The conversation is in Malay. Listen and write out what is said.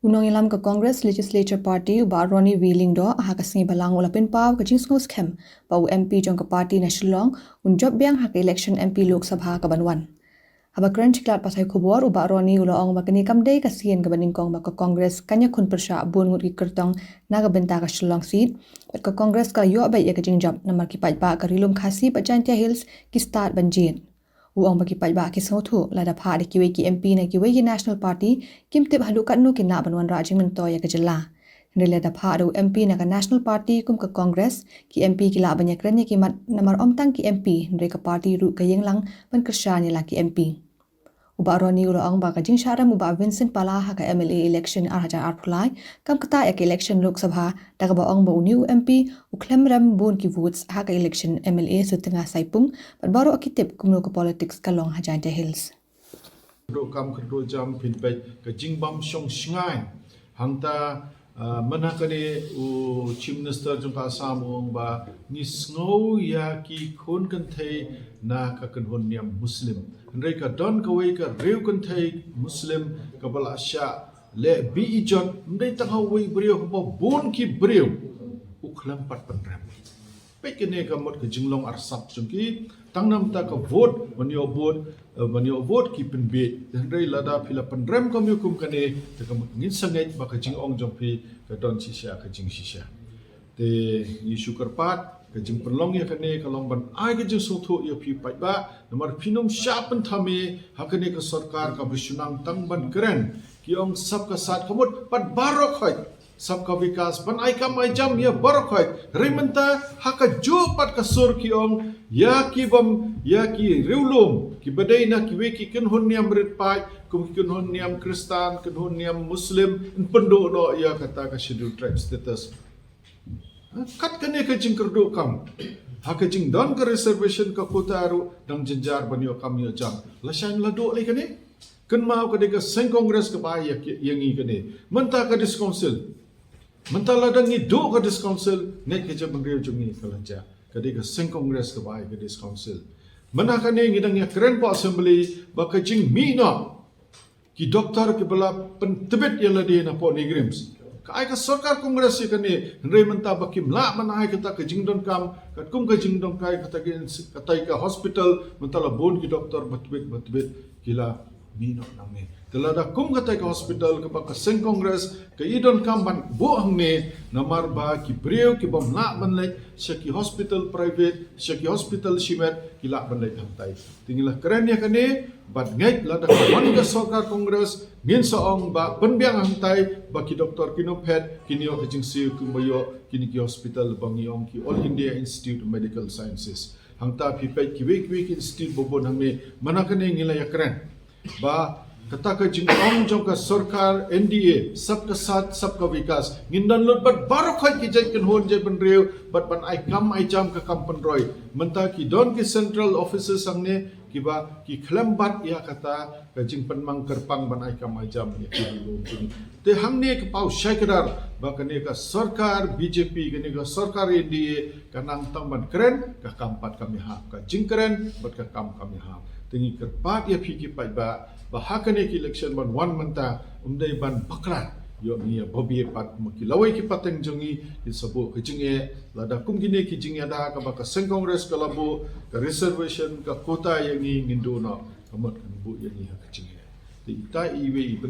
Unong ilam ka Congress Legislature Party uba Ronnie Wheeling do aha ka singi balang ulapin paw ka Sngewskhem pa MP jong ka party na Shillong unjob biang ha ka election MP Lok Sabha ka banwan. Haba kran chiklat pasai khubor uba Ronnie ulaong makani kamdei ka sien ka banin kong ba ka Congress kanya khun persha bun ngut ki kertong naga benta ka Shillong seat pat ka Congress ka yo ba ya ka jingjap namar ki pai ba ka rilum khasi pa Jantia Hills ki start banjin. Uang bagi pajak ki sautu lada pha de kiwe ki MP na kiwe ki National Party kim tip halukat nu ki na banwan rajing mento ya kejela. Ndele lada pha do MP na ka National Party kum ka Congress ki MP ki la banyak ranya ki mat namar omtang ki MP ndre ka party ru ka yenglang ban kershani la ki MP. Uba Ronnie ulaong ba ka jing syaram uba Vincent Pala ha ka MLA election arhajar arpulai kam kata ya ki election Lok Sabha daga ba ong ba uniu MP uklem ram bun ki votes ha ka election MLA setengah saipung pat baru akitip kumno ka politics kalong Jantia Hills. Do kam kedua jam pinpai ke jingbam song shngai hangta mana kane u chief minister jong ka samong ba ni snow ya ki khon kan thai na ka kan hon niam muslim ndai ka don ka wei ka reu kan thai muslim ka bala sha le bi ijot ndai ta ka wei breu ba bon ki breu u khlam pat pan ram pe kene ka mot ka jinglong ar sap jong ki tangnam ta ka vote manio vote ki pen be ndai lada phila pan ram ka mi kum kane ta ka ngin sangai ba ka jing ong jong phi ka don chi sha ka jing shisha te ni shukar pat ka jing penlong ya kane ka long ban ai ka jing so tho ya phi pai ba namar phinom sha pan thame ha kane ka sarkar ka bishunang tang ban kren ki ong sab ka sat khamut pat baro khoi सबका विकास बनाई का माइजम या बरक है रेमंता हका जो पट का सुर की ओंग या की रेवलोम की बदई ना की वे की कन होनियम रिट पाई कुम कन होनियम क्रिस्तान कन होनियम मुस्लिम इन पंडो नो या कता का शेड्यूल ट्राइब स्टेटस कट कने का जिंग करदो कम हका जिंग दन का रिजर्वेशन का कोतारो दंग जंजार बनियो कम यो जम लशान लदो ले कने कन माव कने का सेंग कांग्रेस का बाय यंगी कने मंता का डिस council mentala dangi do ka dis council net ke jam ngrew jungi kalanja kadi ka sing congress ka bai ka dis council mana ka ne ngidang ya kren po assembly ba ka jing mi no ki doctor ke bala pentebet ya ladi na po nigrims ka ai ka sarkar congress ka ne re menta ba kim la mana ai ka ta ka jing don kam ka kum ka jing don kai ka ta ka tai ka hospital mentala bon ki doctor batbet kila mi no nang ne telada kum katai ke hospital ke baka seng congress ke idon kamban bo hangne namar ba ki breu ki bom la ban lek syaki hospital private syaki hospital shimet ki la ban lek hamtai tingila keren ya kane bat ngai lada kawan ke sarkar congress ngin saong ba penbiang hamtai ba ki doktor kino pet kini o kajing siu kumbayo kini ki hospital bangiong ki All India Institute of Medical Sciences hangta pi pet ki wek institute bobon hangne mana kane ngila ya keren ba kata ka jingong jong ka sarkar NDA sabka sath sabka vikas ngindan lot bat baro khoi ki jai ken hon je ban reu bat ban ai kam ai jam ka kam pan roi menta ki don ki central offices sangne ki ba ki khlam bat ya kata ka jing pan mang kerpang ban ai kam ai jam ya ki lo te hamne ka pau shaikrar ba kane ka sarkar BJP kane ka sarkar NDA ka nang tang ban kren ka kam pat kami ha ka jing kren bat ka kam kami ha tingi kerpat ya phiki pai ba bahakane ki election ban wan manta umdai ban bakran yo ni bobi pat maki lawai ki pateng jongi ki sabo ki jinge lada kum gine ki jinge da ka ba ka seng congress ka labo ka reservation ka kota yang ni ngindo na kamat kan bu yang ni ha ki jinge ti ta iwe